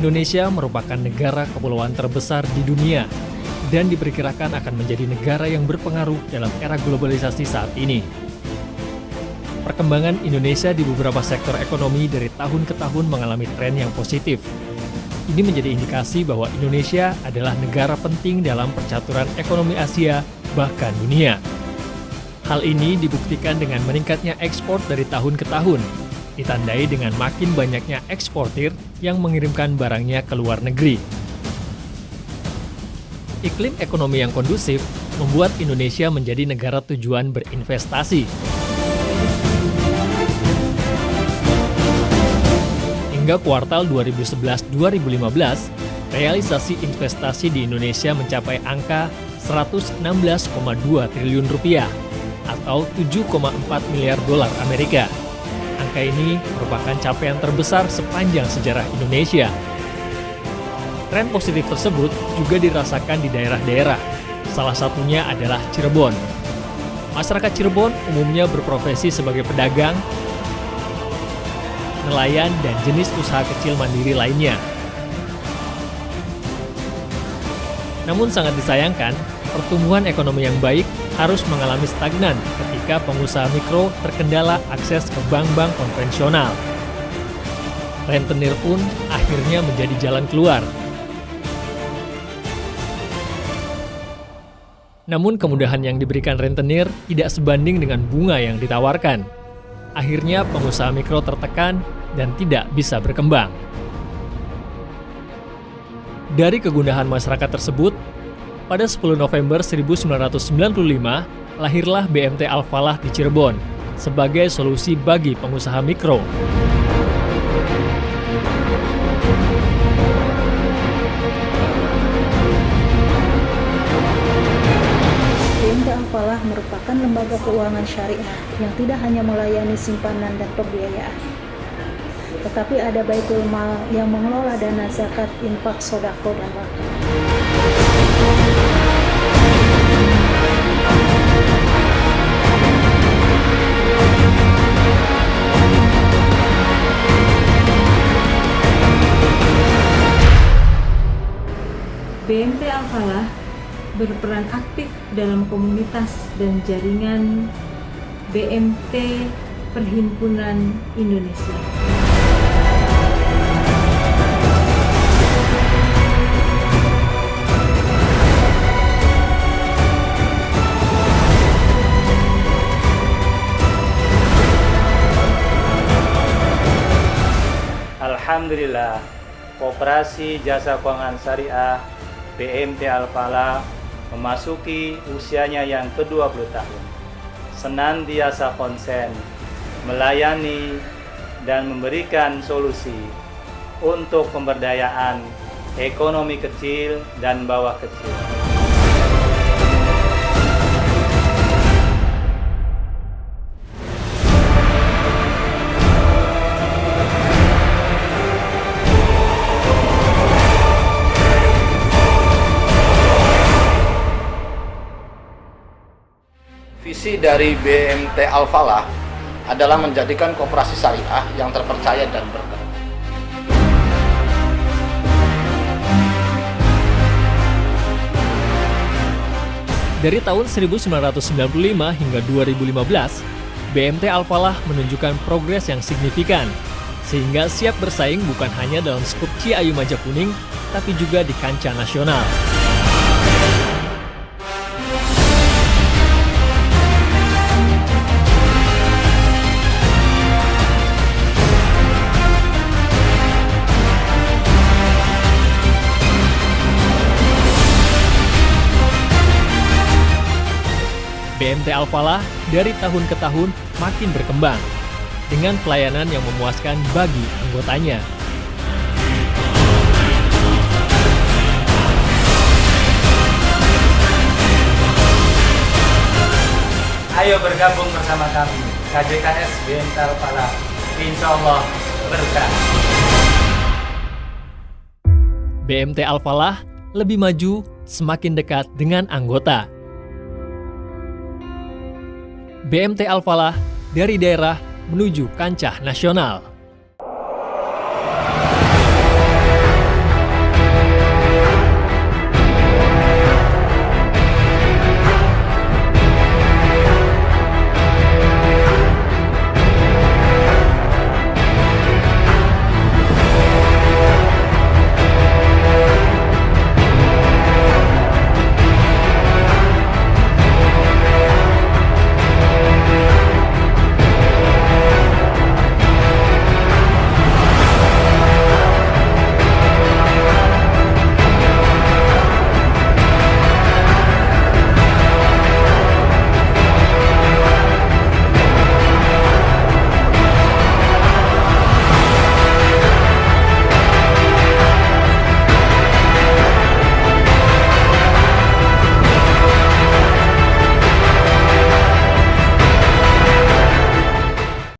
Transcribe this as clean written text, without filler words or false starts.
Indonesia merupakan negara kepulauan terbesar di dunia dan diperkirakan akan menjadi negara yang berpengaruh dalam era globalisasi saat ini. Perkembangan Indonesia di beberapa sektor ekonomi dari tahun ke tahun mengalami tren yang positif. Ini menjadi indikasi bahwa Indonesia adalah negara penting dalam percaturan ekonomi Asia, bahkan dunia. Hal ini dibuktikan dengan meningkatnya ekspor dari tahun ke tahun, ditandai dengan makin banyaknya eksportir yang mengirimkan barangnya ke luar negeri. Iklim ekonomi yang kondusif membuat Indonesia menjadi negara tujuan berinvestasi. Hingga kuartal 2011-2015, realisasi investasi di Indonesia mencapai angka 116,2 triliun rupiah atau 7,4 miliar dolar Amerika. Angka ini merupakan capaian terbesar sepanjang sejarah Indonesia. Tren positif tersebut juga dirasakan di daerah-daerah. Salah satunya adalah Cirebon. Masyarakat Cirebon umumnya berprofesi sebagai pedagang, nelayan, dan jenis usaha kecil mandiri lainnya. Namun sangat disayangkan, pertumbuhan ekonomi yang baik harus mengalami stagnan ketika pengusaha mikro terkendala akses ke bank-bank konvensional. Rentenir pun akhirnya menjadi jalan keluar. Namun kemudahan yang diberikan rentenir tidak sebanding dengan bunga yang ditawarkan. Akhirnya pengusaha mikro tertekan dan tidak bisa berkembang. Dari kegundahan masyarakat tersebut, pada 10 November 1995, lahirlah BMT Al-Falah di Cirebon sebagai solusi bagi pengusaha mikro. BMT Al-Falah merupakan lembaga keuangan syariah yang tidak hanya melayani simpanan dan pembiayaan, tetapi ada Baitul Mal yang mengelola dana zakat, infak, sodako, dan wakaf. BMT Al-Falah berperan aktif dalam komunitas dan jaringan BMT Perhimpunan Indonesia. Alhamdulillah, Koperasi Jasa Keuangan Syariah BMT Al-Falah memasuki usianya yang ke-20 tahun. Senantiasa konsen melayani dan memberikan solusi untuk pemberdayaan ekonomi kecil dan bawah kecil. Visi dari BMT Al-Falah adalah menjadikan koperasi syariah yang terpercaya dan berkah. Dari tahun 1995 hingga 2015, BMT Al-Falah menunjukkan progres yang signifikan, sehingga siap bersaing bukan hanya dalam skup Ciayu Majakuning, tapi juga di kancah nasional. BMT Al-Falah dari tahun ke tahun makin berkembang dengan pelayanan yang memuaskan bagi anggotanya. Ayo bergabung bersama kami, KJKS BMT Al-Falah. Insya Allah berkah. BMT Al-Falah lebih maju, semakin dekat dengan anggota. BMT Al-Falah dari daerah menuju kancah nasional.